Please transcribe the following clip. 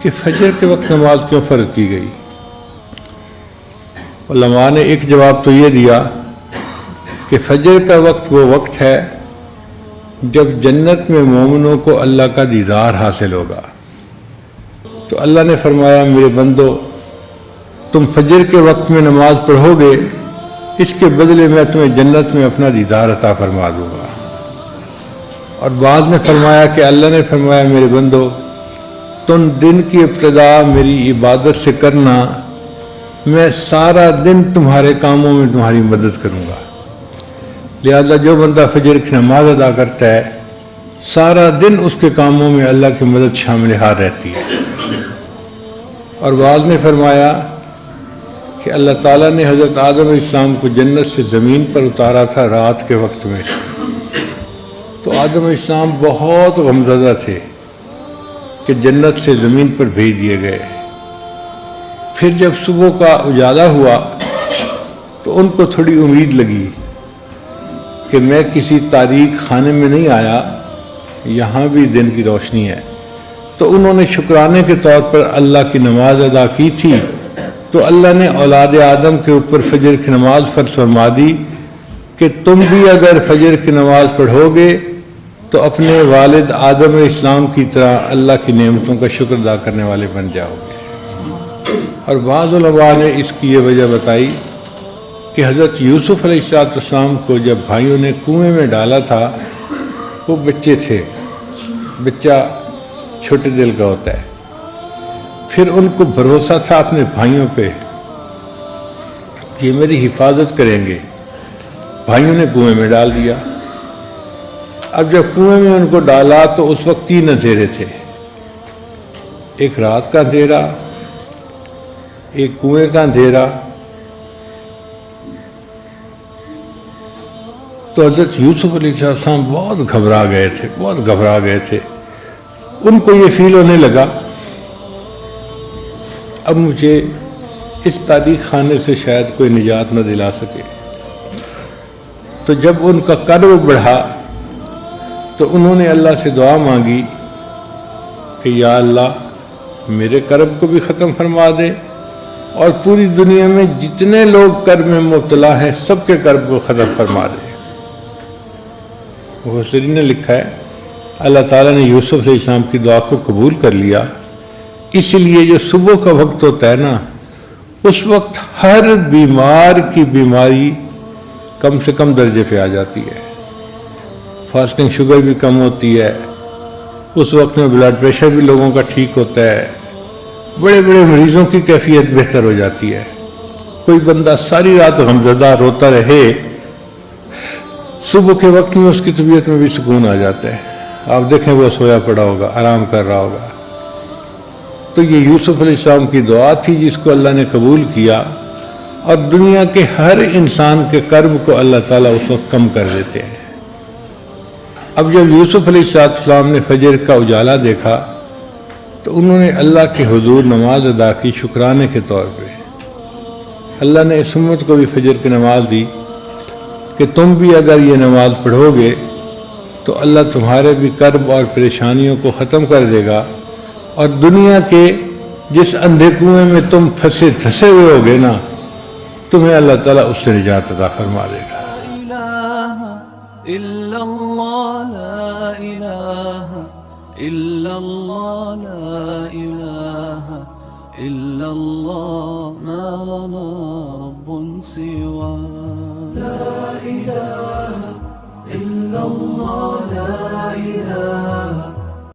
کہ فجر کے وقت نماز کیوں فرض کی گئی؟ علماء نے ایک جواب تو یہ دیا کہ فجر کا وقت وہ وقت ہے جب جنت میں مومنوں کو اللہ کا دیدار حاصل ہوگا۔ تو اللہ نے فرمایا میرے بندو تم فجر کے وقت میں نماز پڑھو گے، اس کے بدلے میں تمہیں جنت میں اپنا دیدار عطا فرما دوں گا۔ اور بعض نے فرمایا کہ اللہ نے فرمایا میرے بندو تم دن کی ابتدا میری عبادت سے کرنا، میں سارا دن تمہارے کاموں میں تمہاری مدد کروں گا۔ لہذا جو بندہ فجر کی نماز ادا کرتا ہے سارا دن اس کے کاموں میں اللہ کی مدد شامل حال رہتی ہے۔ اور بعض نے فرمایا کہ اللہ تعالیٰ نے حضرت آدم علیہ السلام کو جنت سے زمین پر اتارا تھا رات کے وقت میں، تو آدم علیہ السلام بہت غمزدہ تھے کہ جنت سے زمین پر بھیج دیے گئے۔ پھر جب صبح کا اجالا ہوا تو ان کو تھوڑی امید لگی کہ میں کسی تاریک خانے میں نہیں آیا، یہاں بھی دن کی روشنی ہے۔ تو انہوں نے شکرانے کے طور پر اللہ کی نماز ادا کی تھی، تو اللہ نے اولاد آدم کے اوپر فجر کی نماز فرض فرما دی کہ تم بھی اگر فجر کی نماز پڑھو گے تو اپنے والد آدم علیہ السلام کی طرح اللہ کی نعمتوں کا شکر ادا کرنے والے بن جاؤ گے۔ اور بعض علماء نے اس کی یہ وجہ بتائی کہ حضرت یوسف علیہ السلام کو جب بھائیوں نے کنویں میں ڈالا تھا وہ بچے تھے، بچہ چھوٹے دل کا ہوتا ہے، پھر ان کو بھروسہ تھا اپنے بھائیوں پہ یہ میری حفاظت کریں گے، بھائیوں نے کنویں میں ڈال دیا۔ اب جب کنویں میں ان کو ڈالا تو اس وقت 3 اندھیرے تھے، ایک رات کا اندھیرا، ایک کنویں کا اندھیرا۔ تو حضرت یوسف علیہ السلام بہت گھبرا گئے تھے، ان کو یہ فیل ہونے لگا اب مجھے اس تاریک خانے سے شاید کوئی نجات نہ دلا سکے۔ تو جب ان کا کرب بڑھا تو انہوں نے اللہ سے دعا مانگی کہ یا اللہ میرے کرب کو بھی ختم فرما دے اور پوری دنیا میں جتنے لوگ کرب میں مبتلا ہیں سب کے کرب کو ختم فرما دے۔ مفسرین نے لکھا ہے اللہ تعالیٰ نے یوسف علیہ السلام کی دعا کو قبول کر لیا، اس لیے جو صبح کا وقت ہوتا ہے نا اس وقت ہر بیمار کی بیماری کم سے کم درجے پہ آ جاتی ہے، فاسٹنگ شوگر بھی کم ہوتی ہے، اس وقت میں بلڈ پریشر بھی لوگوں کا ٹھیک ہوتا ہے، بڑے بڑے مریضوں کی کیفیت بہتر ہو جاتی ہے۔ کوئی بندہ ساری رات غمزدہ روتا رہے صبح کے وقت میں اس کی طبیعت میں بھی سکون آ جاتا ہے، آپ دیکھیں وہ سویا پڑا ہوگا، آرام کر رہا ہوگا۔ تو یہ یوسف علیہ السلام کی دعا تھی جس کو اللہ نے قبول کیا، اور دنیا کے ہر انسان کے کرب کو اللہ تعالیٰ اس وقت کم کر دیتے ہیں۔ اب جب یوسف علیہ السلام نے فجر کا اجالا دیکھا تو انہوں نے اللہ کے حضور نماز ادا کی شکرانے کے طور پہ۔ اللہ نے اس امت کو بھی فجر کی نماز دی کہ تم بھی اگر یہ نماز پڑھو گے تو اللہ تمہارے بھی کرب اور پریشانیوں کو ختم کر دے گا، اور دنیا کے جس اندھے کنویں میں تم پھنسے دھسے ہوئے ہوگے نا تمہیں اللہ تعالیٰ اس سے نجات عطا فرما دے گا۔ إلا الله لا إله إلا الله لا إله إلا الله ما لنا رب سوى لا إله إلا الله لا إله